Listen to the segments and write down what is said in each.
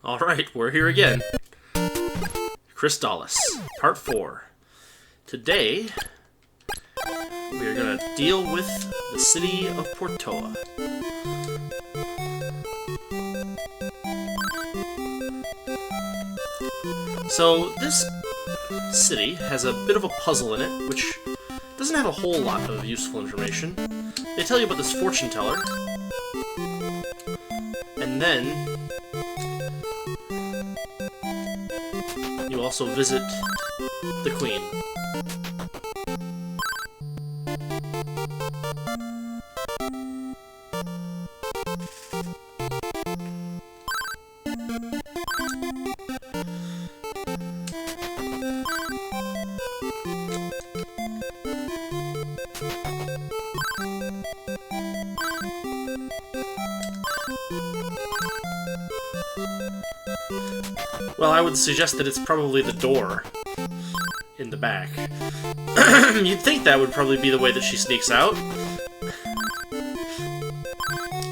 Alright, we're here again. Crystalis, Part 4. Today, we are going to deal with the city of Portoa. So, this city has a bit of a puzzle in it, which doesn't have a whole lot of useful information. They tell you about this fortune teller, and then you also visit the queen. Well, I would suggest that it's probably the door in the back. You'd think that would probably be the way that she sneaks out.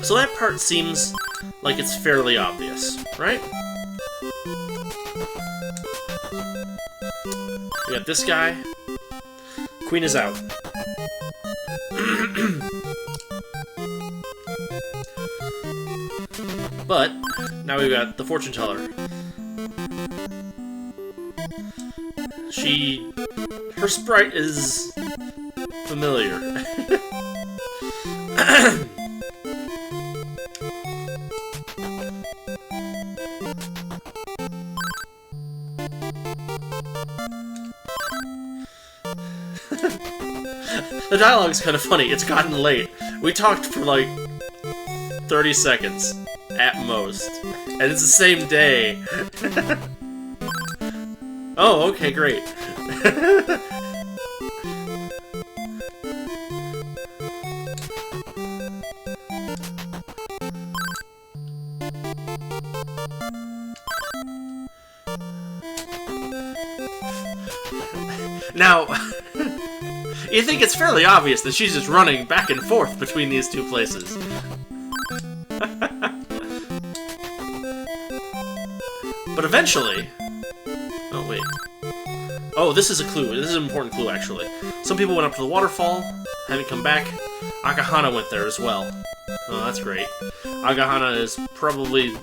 So that part seems like it's fairly obvious, right? We got this guy. Queen is out. But now we've got the fortune teller. Her sprite is familiar. The dialogue's kind of funny. It's gotten late. We talked for like 30 seconds at most, and it's the same day. Oh, okay, great. Now, you think it's fairly obvious that she's just running back and forth between these two places. But eventually... Oh, wait. Oh, this is a clue. This is an important clue, actually. Some people went up to the waterfall, haven't come back. Agahana went there as well. Oh, that's great. Agahana is probably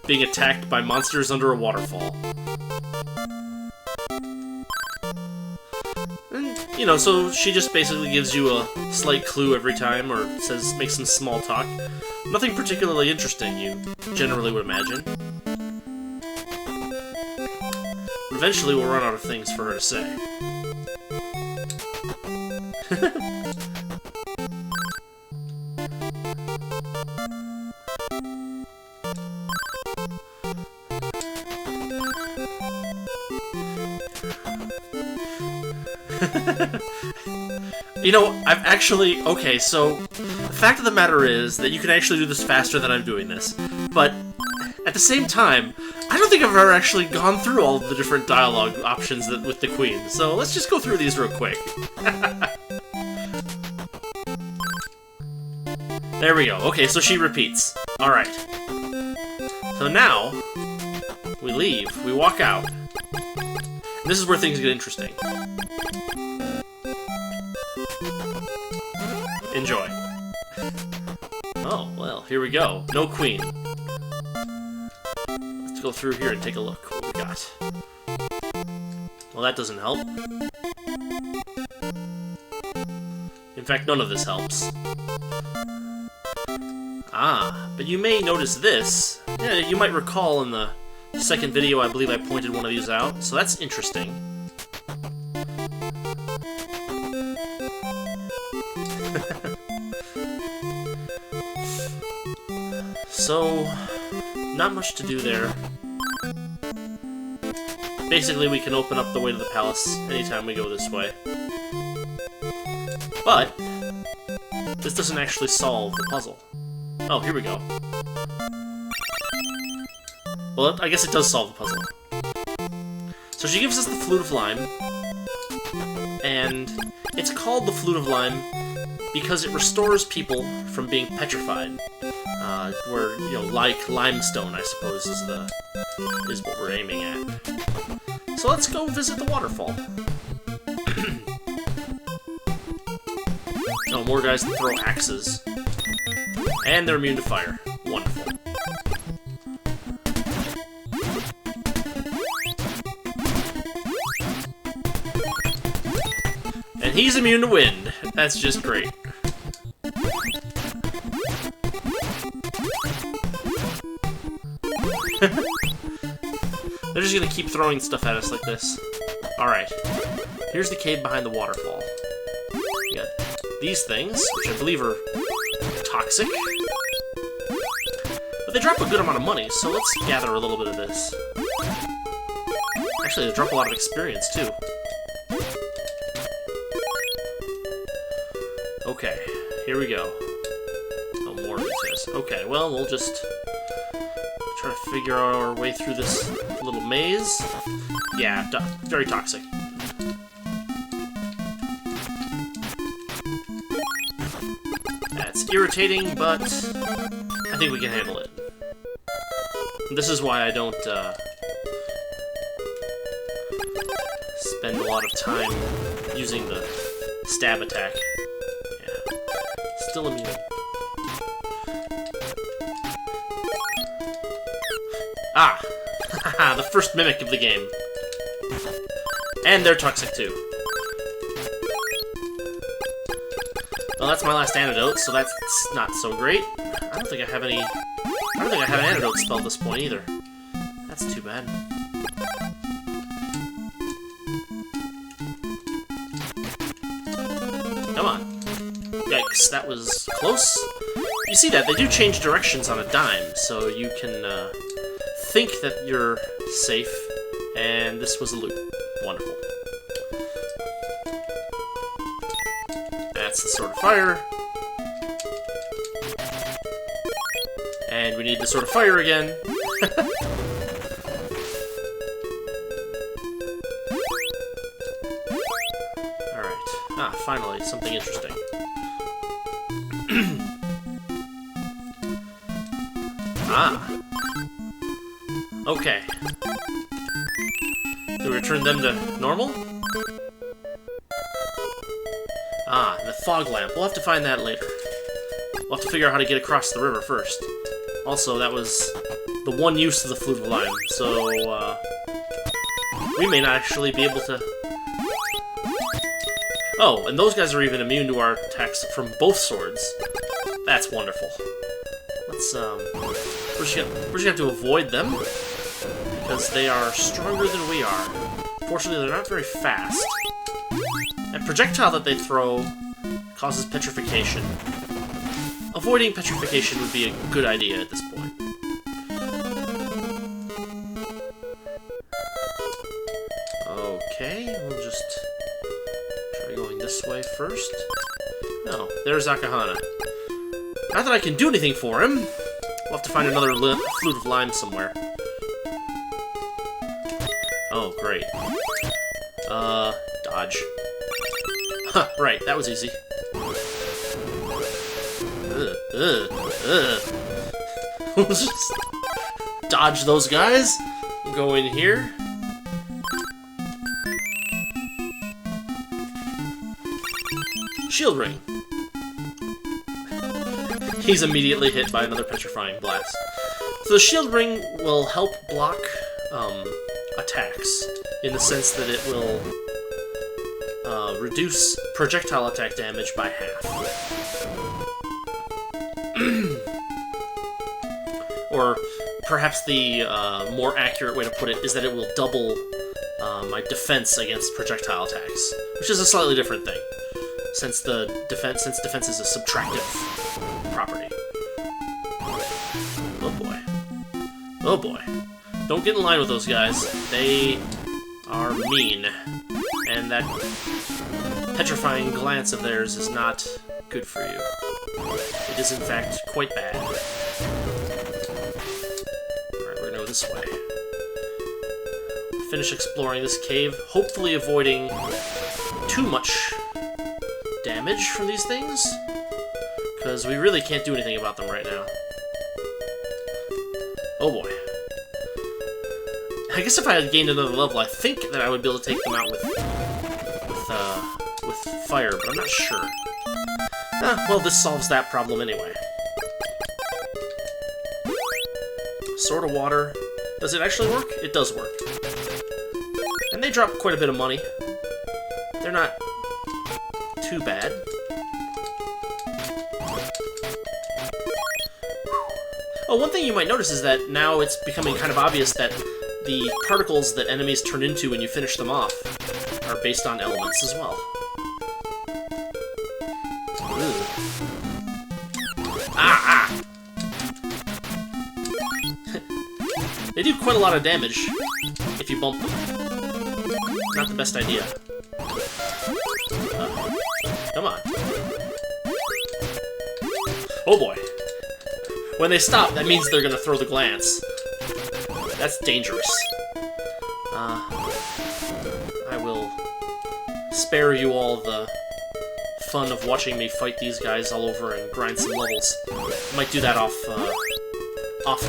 being attacked by monsters under a waterfall. And, you know, so she just basically gives you a slight clue every time, or makes some small talk. Nothing particularly interesting, you generally would imagine. Eventually we'll run out of things for her to say. You know, I've actually... Okay, so the fact of the matter is that you can actually do this faster than I'm doing this, but at the same time, I don't think I've ever actually gone through all of the different dialogue options with the queen, so let's just go through these real quick. There we go. Okay, so she repeats. Alright. So now, we leave, we walk out. And this is where things get interesting. Enjoy. Oh, well, here we go. No queen. Let's go through here and take a look what we got. Well, that doesn't help. In fact, none of this helps. Ah, but you may notice this. Yeah, you might recall in the second video, I believe I pointed one of these out, so that's interesting. So, not much to do there. Basically, we can open up the way to the palace anytime we go this way. But, this doesn't actually solve the puzzle. Oh, here we go. Well, I guess it does solve the puzzle. So she gives us the Flute of Lime, and it's called the Flute of Lime because it restores people from being petrified. Where, you know, like limestone, I suppose, is what we're aiming at. So let's go visit the waterfall. Oh, more guys that throw axes. And they're immune to fire. Wonderful. And he's immune to wind. That's just great. They're just gonna keep throwing stuff at us like this. Alright. Here's the cave behind the waterfall. We got these things, which I believe are toxic. But they drop a good amount of money, so let's gather a little bit of this. Actually, they drop a lot of experience, too. Okay, here we go. Oh, more of these guys. Okay, well, we'll just try to figure our way through this little maze. Yeah, very toxic. That's irritating, but I think we can handle it. This is why I don't spend a lot of time using the stab attack. Yeah, still immune. Ah! Haha, the first mimic of the game. And they're toxic too. Well, that's my last antidote, so that's not so great. I don't think I have any... I don't think I have an antidote spell at this point either. That's too bad. Come on. Yikes, that was close. You see that, they do change directions on a dime, so you can think that you're safe, and this was a loop. Wonderful. That's the Sword of Fire. And we need the Sword of Fire again. Alright. Ah, finally, something interesting. Ah. Okay. Do we return them to normal? Ah, the fog lamp. We'll have to find that later. We'll have to figure out how to get across the river first. Also, that was the one use of the Flute of Lime, so, we may not actually be able to... Oh, and those guys are even immune to our attacks from both swords. That's wonderful. Let's, we're just gonna have to avoid them, because they are stronger than we are. Fortunately, they're not very fast. And projectile that they throw causes petrification. Avoiding petrification would be a good idea at this point. Okay, we'll just try going this way first. Oh, there's Akahana. Not that I can do anything for him. We'll have to find another Flute of Lime somewhere. Oh, great. Dodge. Huh, right, that was easy. We'll just dodge those guys. Go in here. Shield Ring. He's immediately hit by another petrifying blast. So the Shield Ring will help block attacks, in the sense that it will reduce projectile attack damage by half. Or perhaps the more accurate way to put it is that it will double my defense against projectile attacks, which is a slightly different thing, since defense is a subtractive property. Oh boy. Oh boy. Don't get in line with those guys. They are mean. And that petrifying glance of theirs is not good for you. It is, in fact, quite bad. Alright, we're gonna go this way. Finish exploring this cave, hopefully avoiding too much damage from these things. Because we really can't do anything about them right now. Oh boy. I guess if I had gained another level, I think that I would be able to take them out with fire, but I'm not sure. Well, this solves that problem anyway. Sword of Water. Does it actually work? It does work. And they drop quite a bit of money. They're not too bad. Oh, one thing you might notice is that now it's becoming kind of obvious that the particles that enemies turn into when you finish them off are based on elements as well. Ooh. Ah! They do quite a lot of damage if you bump them. Not the best idea. Come on. Oh boy. When they stop, that means they're gonna throw the glance. That's dangerous. I will spare you all the fun of watching me fight these guys all over and grind some levels. I might do that off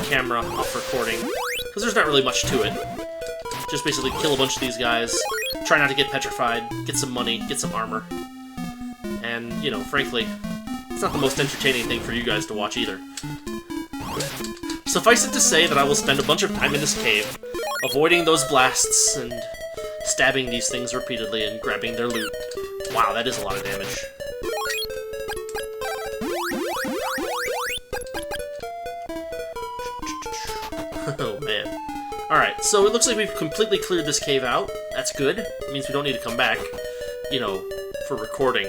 camera, off recording, because there's not really much to it. Just basically kill a bunch of these guys, try not to get petrified, get some money, get some armor. And, you know, frankly, it's not the most entertaining thing for you guys to watch either. Suffice it to say that I will spend a bunch of time in this cave, avoiding those blasts and stabbing these things repeatedly and grabbing their loot. Wow, that is a lot of damage. Oh, man. Alright, so it looks like we've completely cleared this cave out. That's good. It means we don't need to come back, you know, for recording.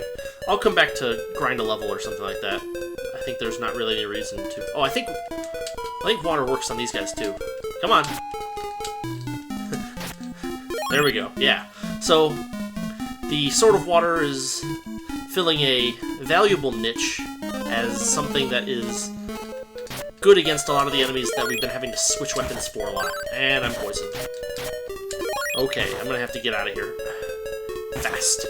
I'll come back to grind a level or something like that. I think there's not really any reason to... Oh, I think water works on these guys, too. Come on. There we go. Yeah. So, the Sword of Water is filling a valuable niche as something that is good against a lot of the enemies that we've been having to switch weapons for a lot. And I'm poisoned. Okay, I'm gonna have to get out of here. Fast.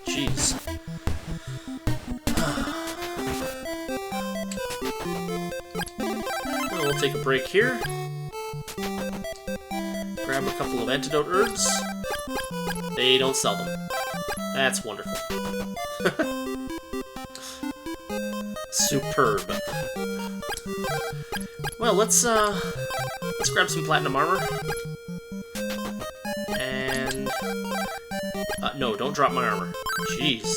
Jeez. Well, we'll take a break here. Grab a couple of antidote herbs. They don't sell them. That's wonderful. Superb. Well, let's grab some platinum armor. And no, don't drop my armor. Jeez.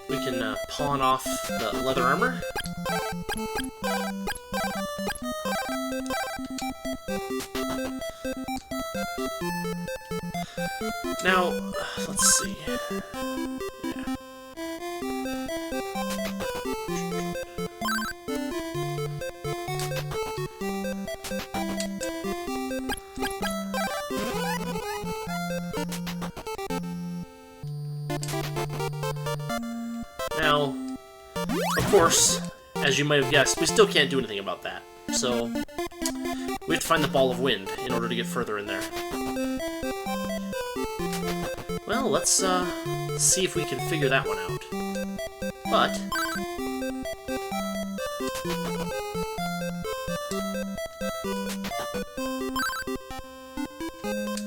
We can pawn off the leather armor. Now, let's see. Yeah. Now, of course, as you might have guessed, we still can't do anything about that. So, we have to find the ball of wind in order to get further in there. Well, let's see if we can figure that one out. But...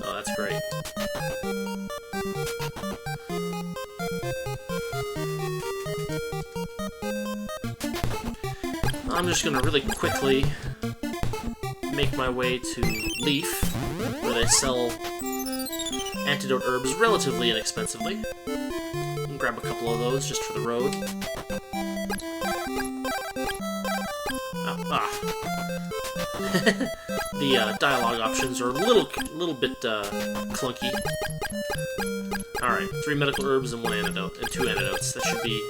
oh, that's great. I'm just gonna really quickly make my way to Leaf, where they sell antidote herbs relatively inexpensively. And grab a couple of those just for the road. The dialogue options are a little bit clunky. Alright, 3 medical herbs and 1 antidote, and 2 antidotes. That should be...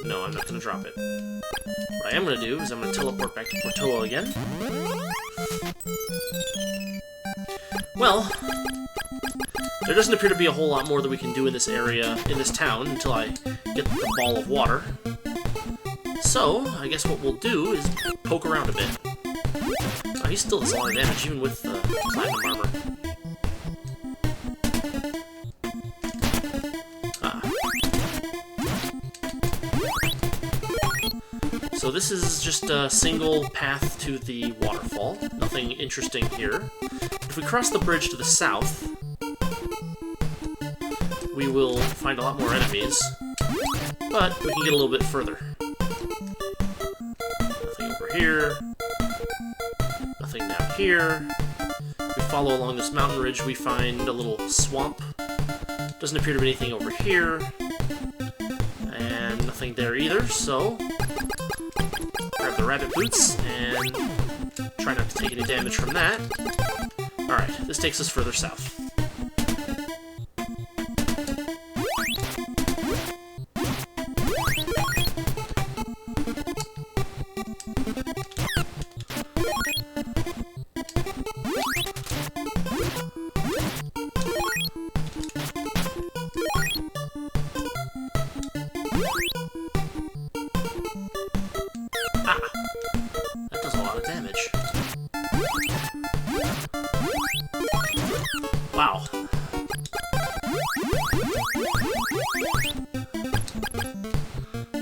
no, I'm not going to drop it. What I am going to do is I'm going to teleport back to Portoa again. Well, there doesn't appear to be a whole lot more that we can do in this area, in this town, until I get the ball of water. So, I guess what we'll do is poke around a bit. he still does a lot of damage, even with platinum armor. So this is just a single path to the waterfall. Nothing interesting here. If we cross the bridge to the south, we will find a lot more enemies, but we can get a little bit further. Nothing over here. Nothing down here. If we follow along this mountain ridge, we find a little swamp. Doesn't appear to be anything over here. And nothing there either, so grab the rabbit boots and try not to take any damage from that. Alright, this takes us further south. That does a lot of damage. Wow.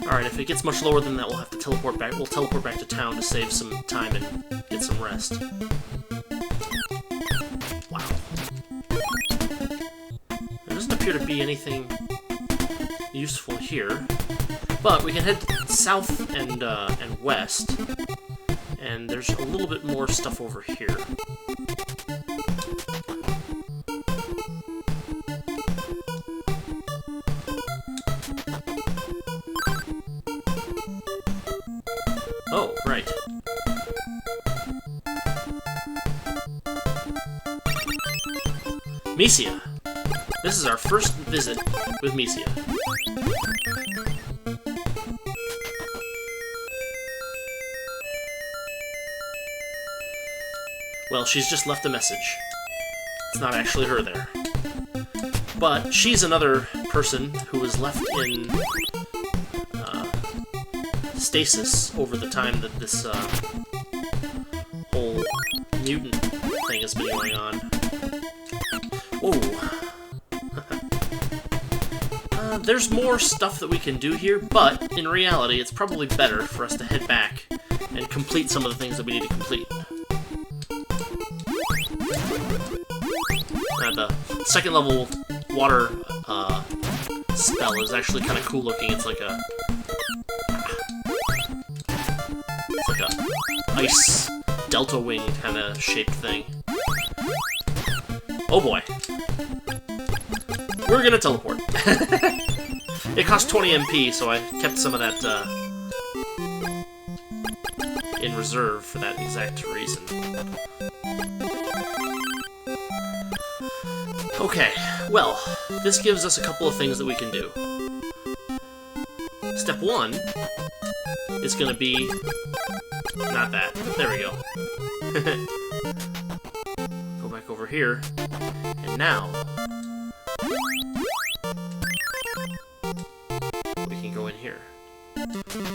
Alright, if it gets much lower than that, we'll have to teleport back. We'll teleport back to town to save some time and get some rest. Wow. There doesn't appear to be anything useful here. But we can head south and west, and there's a little bit more stuff over here. Oh, right. Mysia! This is our first visit with Mysia. Well, she's just left a message. It's not actually her there. But she's another person who was left in stasis over the time that this whole mutant thing has been going on. Oh. There's more stuff that we can do here, but in reality, it's probably better for us to head back and complete some of the things that we need to complete. The second level water spell is actually kind of cool looking. It's like a ice delta wing kind of shaped thing. Oh boy, we're gonna teleport. It cost 20 MP, so I kept some of that in reserve for that exact reason. Okay, well, this gives us a couple of things that we can do. Step 1 is going to be... not that. There we go. Go back over here. And now... we can go in here.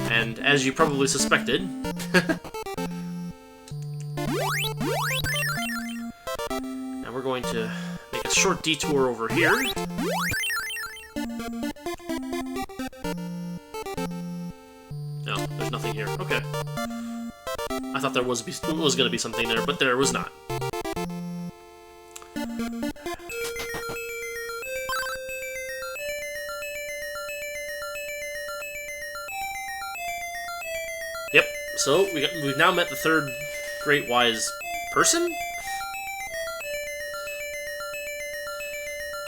And as you probably suspected... now we're going to... make a short detour over here. No, there's nothing here. Okay. I thought there was going to be something there, but there was not. Yep. So we've now met the third great wise person.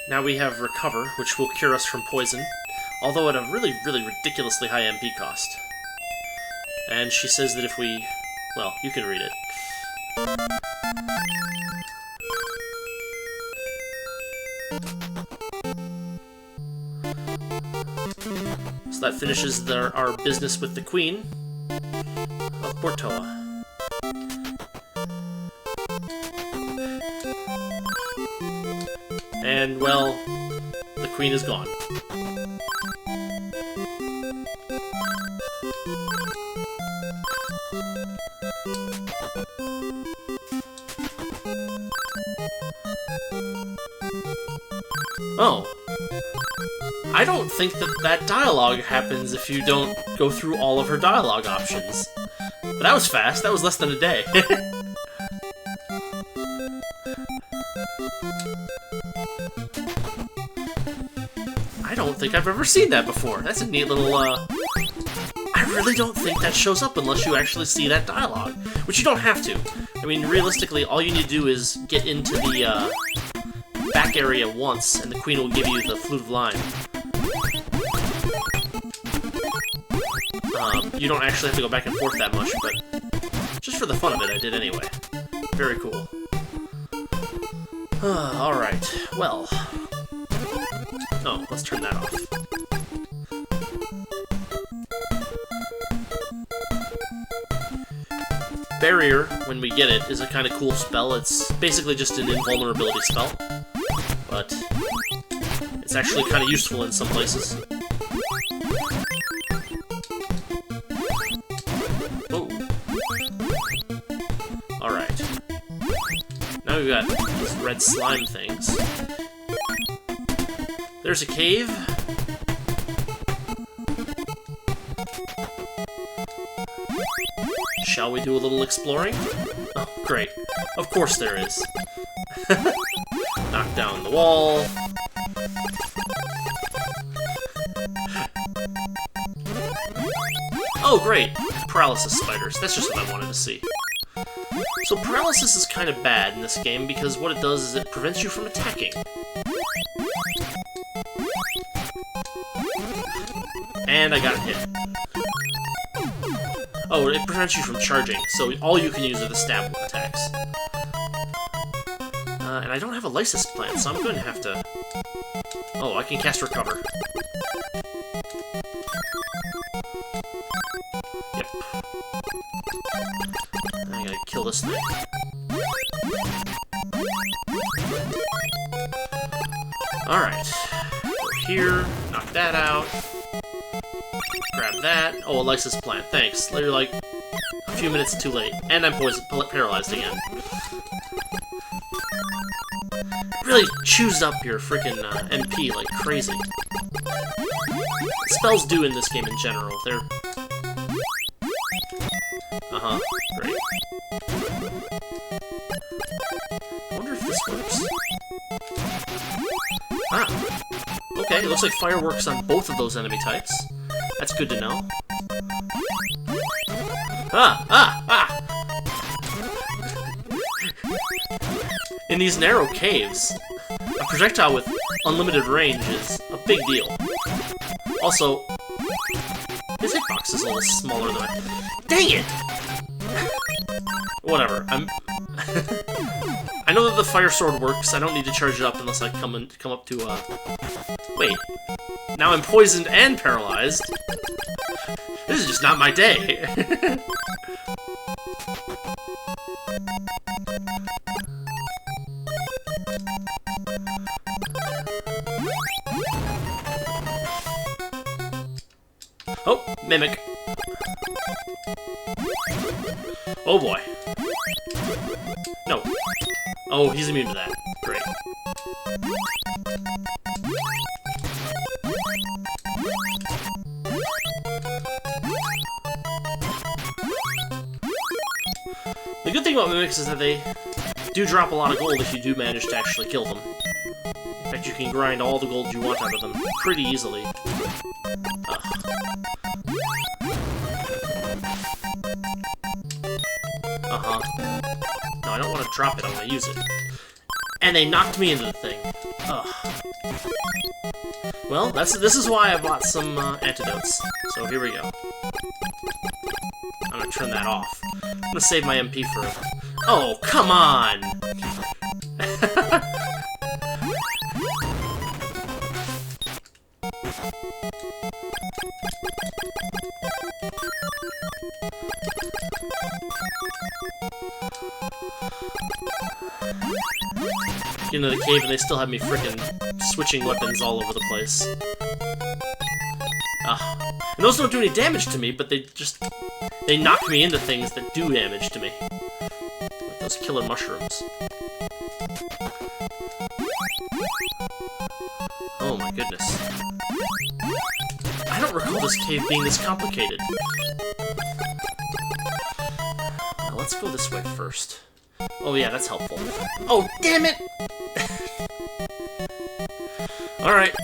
Now we have Recover, which will cure us from poison, although at a really, really ridiculously high MP cost. And she says that if we... well, you can read it. So that finishes our business with the Queen of Portoa. And, well, the Queen is gone. Oh. I don't think that that dialogue happens if you don't go through all of her dialogue options. But that was fast. That was less than a day. I don't think I've ever seen that before. That's a neat little, I really don't think that shows up unless you actually see that dialogue. Which you don't have to. I mean, realistically, all you need to do is get into the, back area once, and the Queen will give you the Flute of Lime. You don't actually have to go back and forth that much, but just for the fun of it, I did anyway. Very cool. Alright, well... Oh, let's turn that off. Barrier, when we get it, is a kind of cool spell. It's basically just an invulnerability spell. But it's actually kind of useful in some places. Oh. Alright. Now we've got these red slime things. There's a cave. Shall we do a little exploring? Oh, great. Of course there is. Knock down the wall. Oh, great! Paralysis spiders. That's just what I wanted to see. So paralysis is kind of bad in this game because what it does is it prevents you from attacking. And I got hit. Oh, it prevents you from charging, so all you can use are the stab attacks. And I don't have a Lysis plant, so I'm going to have to... Oh, I can cast Recover. Yep. I gotta kill this thing. Alright. We're here. Knock that out. Grab that. Oh, a Lysis plant. Thanks. You're like a few minutes too late. And I'm paralyzed again. Really chews up your freaking MP like crazy. Spells do in this game in general. They're... Uh-huh. Great. I wonder if this works. Ah! Okay, it looks like fire works on both of those enemy types. That's good to know. Ah! Ah! Ah! In these narrow caves, a projectile with unlimited range is a big deal. Also, his hitbox is a little smaller than I... Dang it! Whatever, I know that the fire sword works. I don't need to charge it up unless I come up to, Wait. Now I'm poisoned and paralyzed. This is just not my day. Oh, Mimic. Oh boy. No. Oh, he's immune to that. Great. The good thing about Mimics is that they do drop a lot of gold if you do manage to actually kill them. In fact, you can grind all the gold you want out of them pretty easily. Uh-huh. No, I don't want to drop it, I want to use it. And they knocked me into the thing. Ugh. Well, this is why I bought some antidotes. So here we go. I'm gonna turn that off. I'm gonna save my MP for... Oh, come on! Get into the cave and they still have me frickin' switching weapons all over the place. And those don't do any damage to me, but they knock me into things that do damage to me. Like those killer mushrooms. Oh my goodness. I don't recall this cave being this complicated. Well, let's go this way first. Oh yeah, that's helpful. Oh, damn it! Alright.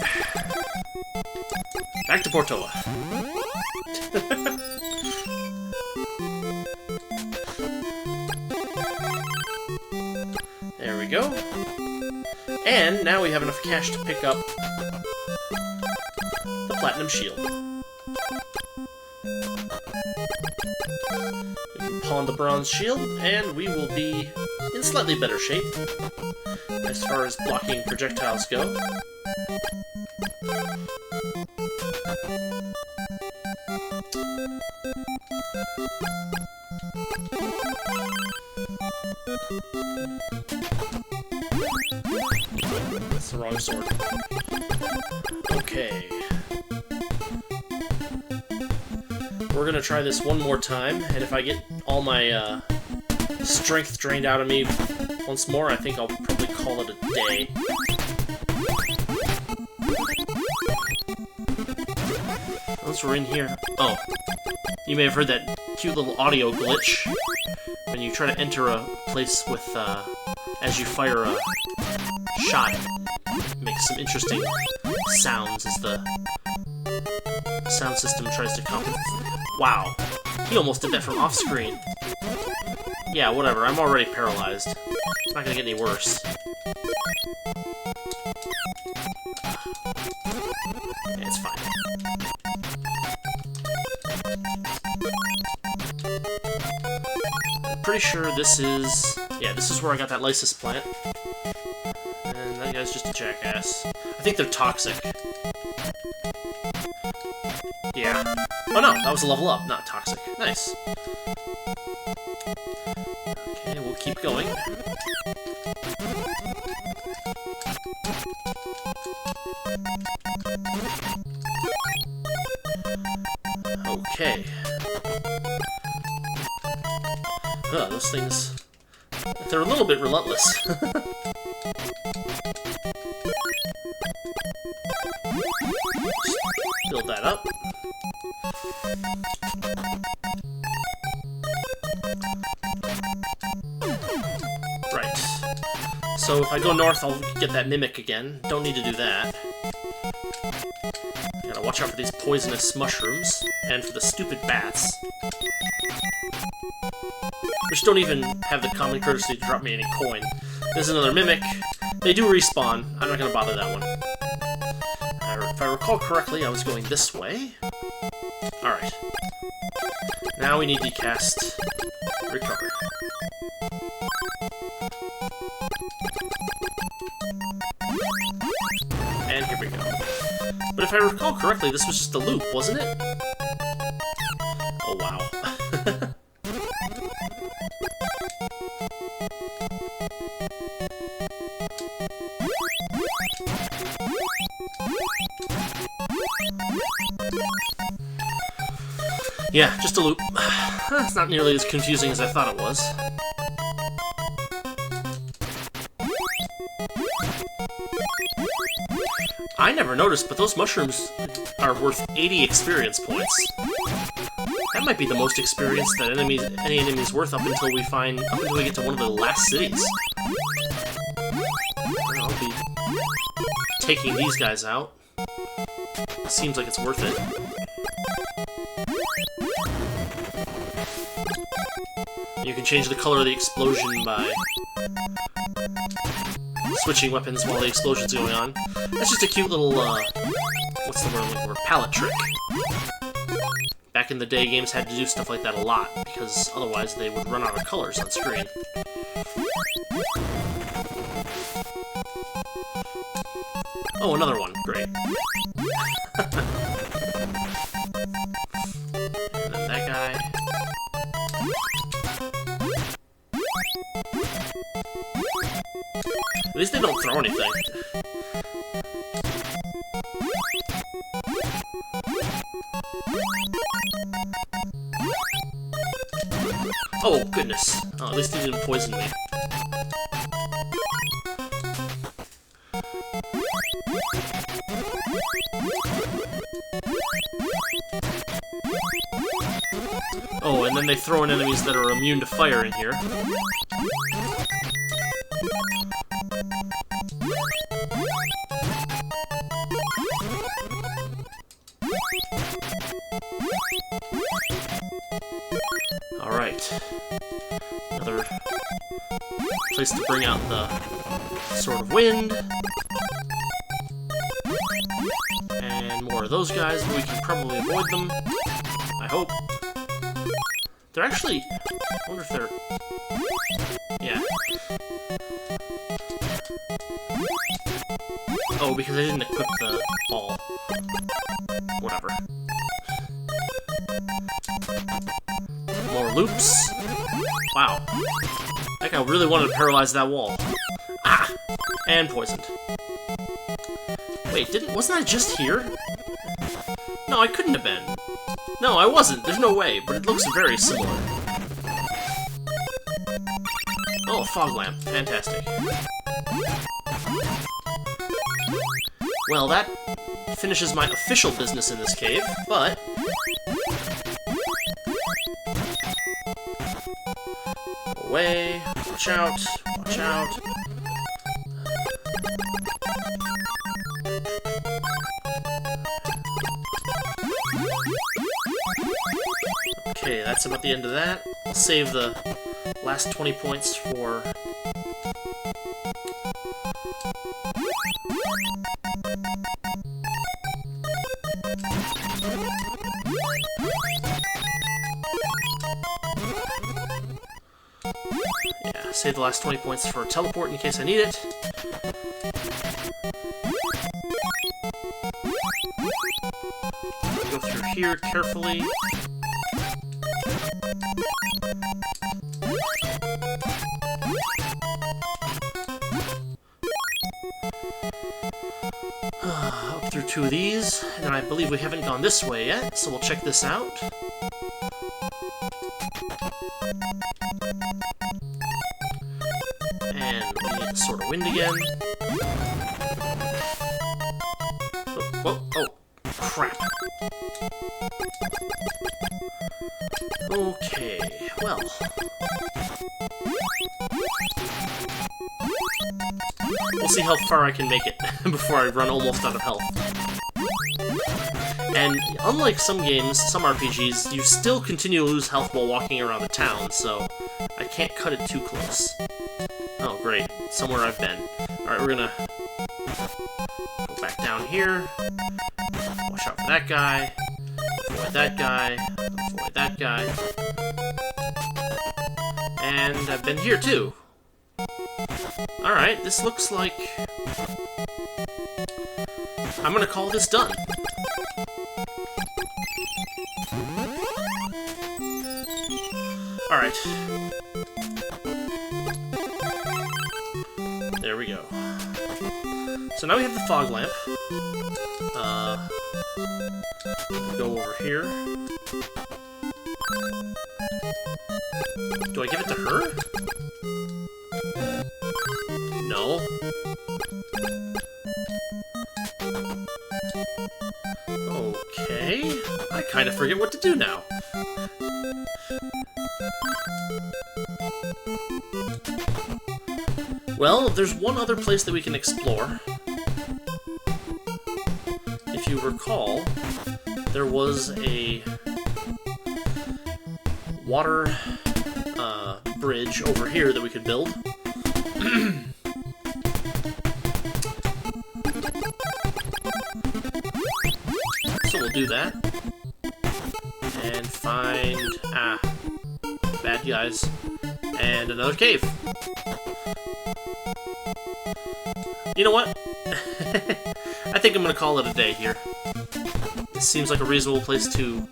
Back to Portoa. There we go. And now we have enough cash to pick up the Platinum Shield. We can pawn the Bronze Shield, and we will be in slightly better shape as far as blocking projectiles go. That's the wrong sword. Okay. We're gonna try this one more time, and if I get all my strength drained out of me once more, I think I'll probably call it a day. Once we're in here... Oh. You may have heard that cute little audio glitch when you try to enter a place with, as you fire a shot. It makes some interesting sounds as the sound system tries to compensate. Wow. He almost did that from off-screen. Yeah, whatever. I'm already paralyzed. It's not gonna get any worse. Yeah, it's fine. I'm pretty sure this is... Yeah, this is where I got that lysis plant. And that guy's just a jackass. I think they're toxic. Yeah. Oh no, that was a level up, not toxic. Nice. Okay, we'll keep going. Okay. Those things... They're a little bit relentless. Just build that up. Right. So if I go north, I'll get that mimic again. Don't need to do that. Gotta watch out for these poisonous mushrooms, and for the stupid bats. Which don't even have the common courtesy to drop me any coin. There's another mimic. They do respawn. I'm not gonna bother that one. If I recall correctly, I was going this way. Alright. Now we need to cast Recover. And here we go. But if I recall correctly, this was just a loop, wasn't it? Oh, wow. Yeah, just a loop. It's not nearly as confusing as I thought it was. I never noticed, but those mushrooms are worth 80 experience points. That might be the most experience that any enemy's worth up until we get to one of the last cities. I'll be taking these guys out. Seems like it's worth it. You can change the color of the explosion by switching weapons while the explosion's going on. That's just a cute little, what's the word I'm looking for? Palette trick. Back in the day, games had to do stuff like that a lot, because otherwise they would run out of colors on screen. Oh, another one. Great. And then that guy. At least they don't throw anything. Oh, goodness. Oh, at least he didn't poison me. Oh, and then they throw in enemies that are immune to fire in here. Alright. Another place to bring out the Sword of Wind. And more of those guys, but we can probably avoid them. I hope. They're actually... I wonder if they're... Yeah. Oh, because I didn't equip the ball. Whatever. More loops. Wow. That guy really wanted to paralyze that wall. Ah! And poisoned. Wait, wasn't I just here? No, I couldn't have been. No, I wasn't. There's no way, but it looks very similar. Oh, a fog lamp. Fantastic. Well, that finishes my official business in this cave, but... Away. Watch out. Watch out. Okay, that's about the end of that. I'll save the last 20 points for... Yeah, save the last 20 points for a teleport in case I need it. Go through here carefully. Up through two of these, and I believe we haven't gone this way yet, so we'll check this out. And we need the Sword of Wind again. Oh, whoa, oh, crap. Okay, well. We'll see how far I can make it before I run almost out of health. And unlike some games, some RPGs, you still continue to lose health while walking around the town, so I can't cut it too close. Oh, great. Somewhere I've been. Alright, we're gonna go back down here. Watch out for that guy. Avoid that guy. Avoid that guy. And I've been here too. Alright, this looks like... I'm gonna call this done. Alright. There we go. So now we have the fog lamp. Go over here. Do I give it to her? No. Okay. I kind of forget what to do now. Well, there's one other place that we can explore. If you recall, there was a water bridge over here that we could build. So we'll do that. And find... bad guys. And another cave. You know what? I think I'm gonna call it a day here. This seems like a reasonable place to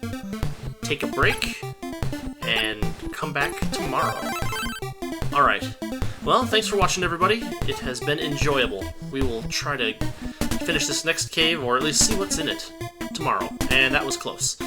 take a break and come back tomorrow. Alright. Well, thanks for watching, everybody. It has been enjoyable. We will try to finish this next cave, or at least see what's in it, tomorrow. And that was close.